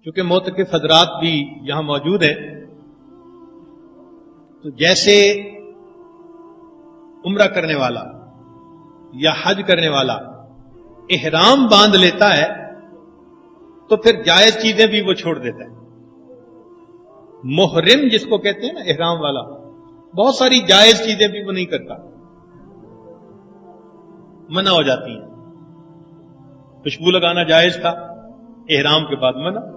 چونکہ معتکف حضرات بھی یہاں موجود ہیں، تو جیسے عمرہ کرنے والا یا حج کرنے والا احرام باندھ لیتا ہے تو پھر جائز چیزیں بھی وہ چھوڑ دیتا ہے. محرم جس کو کہتے ہیں نا، احرام والا، بہت ساری جائز چیزیں بھی وہ نہیں کرتا، منع ہو جاتی ہیں. خوشبو لگانا جائز تھا، احرام کے بعد منع.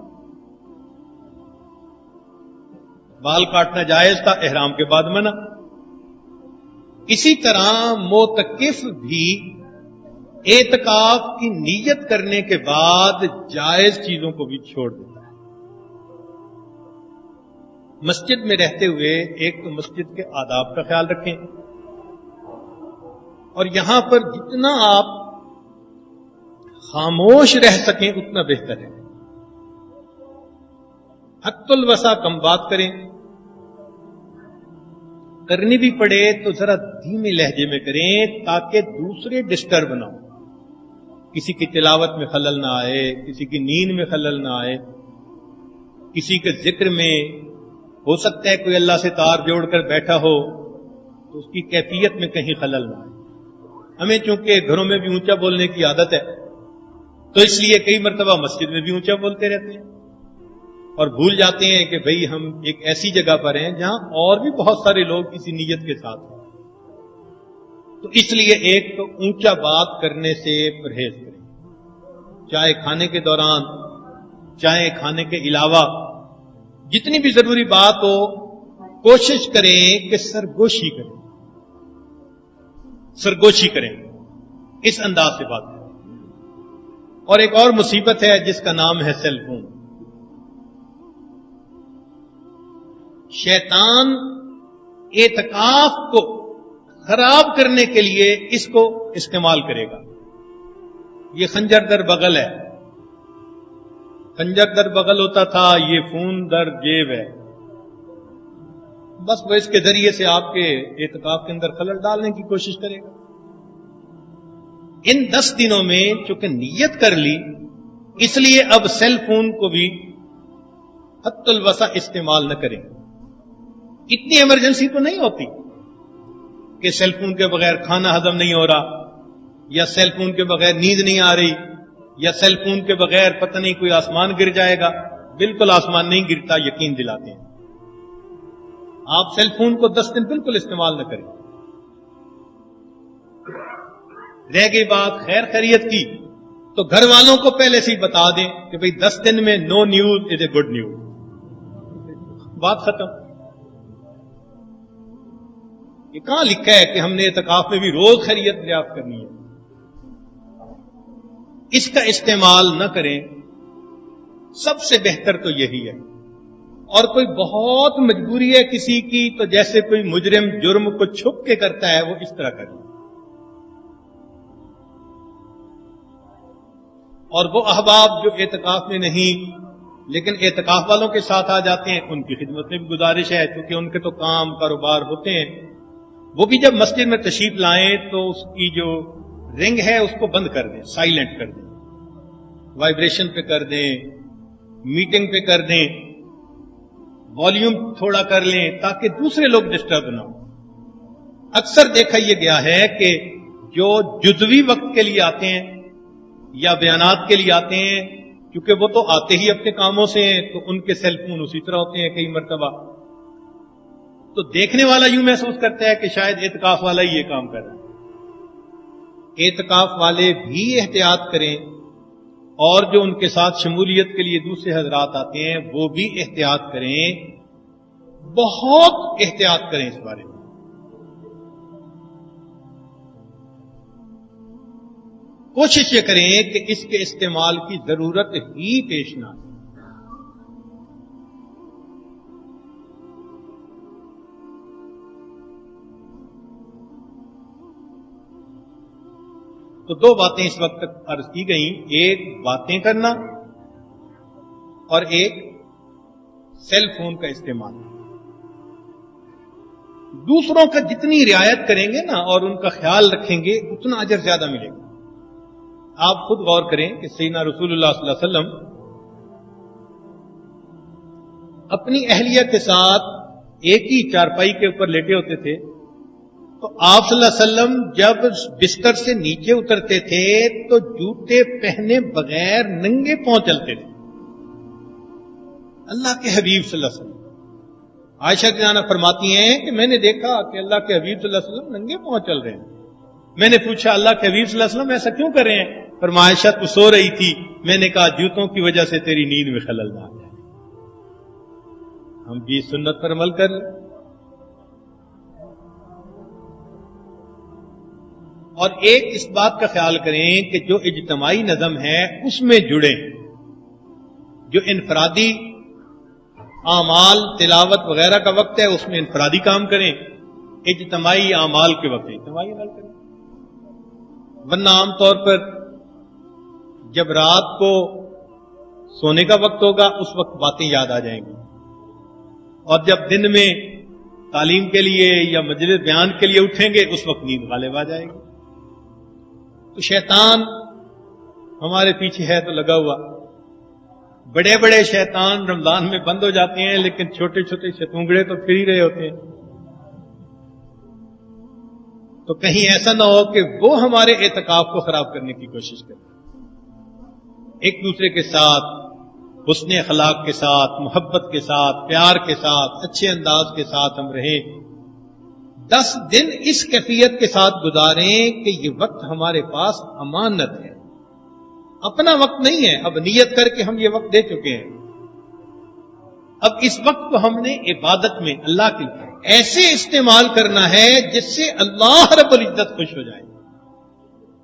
بال کاٹنا جائز تھا، احرام کے بعد منع. اسی طرح معتکف بھی اعتکاف کی نیت کرنے کے بعد جائز چیزوں کو بھی چھوڑ دیتا ہے. مسجد میں رہتے ہوئے ایک تو مسجد کے آداب کا خیال رکھیں، اور یہاں پر جتنا آپ خاموش رہ سکیں اتنا بہتر ہے. حد الوسع کم بات کریں، کرنی بھی پڑے تو ذرا دھیمے لہجے میں کریں تاکہ دوسرے ڈسٹرب نہ ہو، کسی کی تلاوت میں خلل نہ آئے، کسی کی نیند میں خلل نہ آئے، کسی کے ذکر میں ہو سکتا ہے کوئی اللہ سے تار جوڑ کر بیٹھا ہو تو اس کی کیفیت میں کہیں خلل نہ آئے. ہمیں چونکہ گھروں میں بھی اونچا بولنے کی عادت ہے تو اس لیے کئی مرتبہ مسجد میں بھی اونچا بولتے رہتے ہیں اور بھول جاتے ہیں کہ بھئی ہم ایک ایسی جگہ پر ہیں جہاں اور بھی بہت سارے لوگ اسی نیت کے ساتھ ہیں. تو اس لیے ایک تو اونچا بات کرنے سے پرہیز کریں، چاہے کھانے کے دوران چاہے کھانے کے علاوہ. جتنی بھی ضروری بات ہو کوشش کریں کہ سرگوشی کریں، سرگوشی کریں، اس انداز سے بات کریں. اور ایک اور مصیبت ہے جس کا نام ہے سیل فون. شیطان اعتکاف کو خراب کرنے کے لیے اس کو استعمال کرے گا. یہ خنجر در بغل ہے، خنجر در بغل ہوتا تھا، یہ فون در جیب ہے. بس وہ اس کے ذریعے سے آپ کے اعتکاف کے اندر خلل ڈالنے کی کوشش کرے گا. ان 10 دنوں میں چونکہ نیت کر لی، اس لیے اب سیل فون کو بھی حد الوسع استعمال نہ کریں. اتنی ایمرجنسی تو نہیں ہوتی کہ سیل فون کے بغیر کھانا ہضم نہیں ہو رہا، یا سیل فون کے بغیر نیند نہیں آ رہی، یا سیل فون کے بغیر پتہ نہیں کوئی آسمان گر جائے گا. بالکل آسمان نہیں گرتا، یقین دلاتے ہیں. آپ سیل فون کو 10 دن بالکل استعمال نہ کریں. رہ گئی بات خیر خیریت کی تو گھر والوں کو پہلے سے ہی بتا دیں کہ بھئی 10 دن میں no news is a good news. بات ختم. یہ کہاں لکھا ہے کہ ہم نے اعتکاف میں بھی روز خیریت دریافت کرنی ہے؟ اس کا استعمال نہ کریں. سب سے بہتر تو یہی ہے. اور کوئی بہت مجبوری ہے کسی کی تو جیسے کوئی مجرم جرم کو چھپ کے کرتا ہے وہ اس طرح کرے. اور وہ احباب جو اعتکاف میں نہیں لیکن اعتکاف والوں کے ساتھ آ جاتے ہیں، ان کی خدمت میں بھی گزارش ہے، کیونکہ ان کے تو کام کاروبار ہوتے ہیں. وہ بھی جب مسجد میں تشریف لائیں تو اس کی جو رنگ ہے اس کو بند کر دیں، سائلنٹ کر دیں، وائبریشن پہ کر دیں، میٹنگ پہ کر دیں، والیوم تھوڑا کر لیں تاکہ دوسرے لوگ ڈسٹرب نہ ہوں. اکثر دیکھا یہ گیا ہے کہ جو جزوی وقت کے لیے آتے ہیں یا بیانات کے لیے آتے ہیں، کیونکہ وہ تو آتے ہی اپنے کاموں سے ہیں تو ان کے سیل فون اسی طرح ہوتے ہیں کئی مرتبہ. تو دیکھنے والا یوں محسوس کرتا ہے کہ شاید اعتکاف والا ہی یہ کام کر رہا ہے. اعتکاف والے بھی احتیاط کریں، اور جو ان کے ساتھ شمولیت کے لیے دوسرے حضرات آتے ہیں وہ بھی احتیاط کریں، بہت احتیاط کریں اس بارے میں. کوشش یہ کریں کہ اس کے استعمال کی ضرورت ہی پیش نہ آئے. تو 2 باتیں اس وقت تک عرض کی گئیں، ایک باتیں کرنا اور ایک سیل فون کا استعمال. دوسروں کا جتنی رعایت کریں گے نا اور ان کا خیال رکھیں گے اتنا اجر زیادہ ملے گا. آپ خود غور کریں کہ سیدنا رسول اللہ صلی اللہ علیہ وسلم اپنی اہلیہ کے ساتھ ایک ہی چارپائی کے اوپر لیٹے ہوتے تھے، تو آپ صلی اللہ علیہ وسلم جب بستر سے نیچے اترتے تھے تو جوتے پہنے بغیر ننگے پاؤں چلتے تھے، اللہ کے حبیب صلی اللہ علیہ وسلم۔ عائشہ جانہ فرماتی ہیں کہ میں نے دیکھا کہ اللہ کے حبیب صلی اللہ علیہ وسلم ننگے پاؤں چل رہے ہیں۔ میں نے پوچھا اللہ کے حبیب صلی اللہ علیہ وسلم ایسا کیوں کر رہے ہیں؟ فرمایا عائشہ تو سو رہی تھی، میں نے کہا جوتوں کی وجہ سے تیری نیند میں خلل نہ آ جائے۔ ہم بھی سنت پر عمل کر لیں اور ایک اس بات کا خیال کریں کہ جو اجتماعی نظم ہے اس میں جڑیں، جو انفرادی اعمال تلاوت وغیرہ کا وقت ہے اس میں انفرادی کام کریں، اجتماعی اعمال کے وقت اجتماعی عمل کریں۔ ورنہ عام طور پر جب رات کو سونے کا وقت ہوگا اس وقت باتیں یاد آ جائیں گی، اور جب دن میں تعلیم کے لیے یا مجلس بیان کے لیے اٹھیں گے اس وقت نیند غالب آ جائے گی۔ تو شیطان ہمارے پیچھے ہے تو لگا ہوا، بڑے بڑے شیطان رمضان میں بند ہو جاتے ہیں لیکن چھوٹے چھوٹے شتونگڑے تو پھر ہی رہے ہوتے ہیں۔ تو کہیں ایسا نہ ہو کہ وہ ہمارے اعتکاف کو خراب کرنے کی کوشش کریں۔ ایک دوسرے کے ساتھ حسن اخلاق کے ساتھ، محبت کے ساتھ، پیار کے ساتھ، اچھے انداز کے ساتھ ہم رہیں۔ 10 دن اس کیفیت کے ساتھ گزاریں کہ یہ وقت ہمارے پاس امانت ہے، اپنا وقت نہیں ہے۔ اب نیت کر کے ہم یہ وقت دے چکے ہیں، اب اس وقت کو ہم نے عبادت میں اللہ کے ایسے استعمال کرنا ہے جس سے اللہ رب العزت خوش ہو جائے،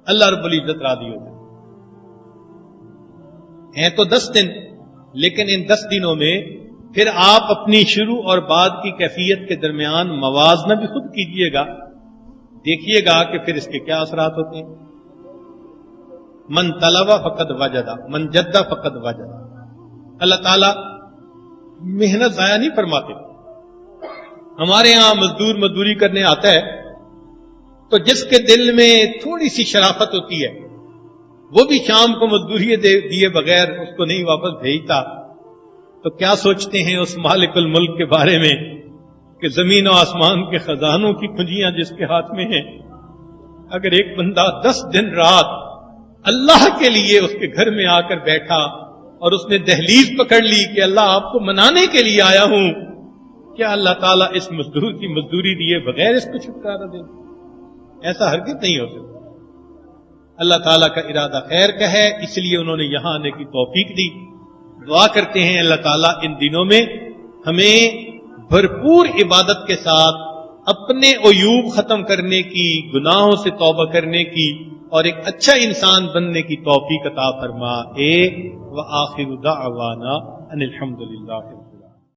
اللہ رب العزت راضی ہو جائے۔ ہیں تو 10 دن، لیکن ان 10 دنوں میں پھر آپ اپنی شروع اور بعد کی کیفیت کے درمیان موازنہ بھی خود کیجئے گا، دیکھیے گا کہ پھر اس کے کیا اثرات ہوتے ہیں۔ من طلب فقد وجد، من جد فقد وجد۔ اللہ تعالیٰ محنت ضائع نہیں فرماتے۔ ہمارے ہاں مزدور مزدوری کرنے آتا ہے تو جس کے دل میں تھوڑی سی شرافت ہوتی ہے وہ بھی شام کو مزدوری دیے بغیر اس کو نہیں واپس بھیجتا، تو کیا سوچتے ہیں اس مالک الملک کے بارے میں کہ زمین و آسمان کے خزانوں کی کنجیاں جس کے ہاتھ میں ہیں۔ اگر ایک بندہ 10 دن رات اللہ کے لیے اس کے گھر میں آ کر بیٹھا اور اس نے دہلیز پکڑ لی کہ اللہ آپ کو منانے کے لیے آیا ہوں، کیا اللہ تعالیٰ اس مزدور کی مزدوری دیے بغیر اس کو چھٹکارا دے؟ ایسا ہرگز نہیں ہو سکتا۔ اللہ تعالیٰ کا ارادہ خیر کا ہے، اس لیے انہوں نے یہاں آنے کی توفیق دی۔ دعا کرتے ہیں اللہ تعالیٰ ان دنوں میں ہمیں بھرپور عبادت کے ساتھ اپنے عیوب ختم کرنے کی، گناہوں سے توبہ کرنے کی اور ایک اچھا انسان بننے کی توفیق عطا فرما۔ وآخر دعوانا ان الحمد للہ۔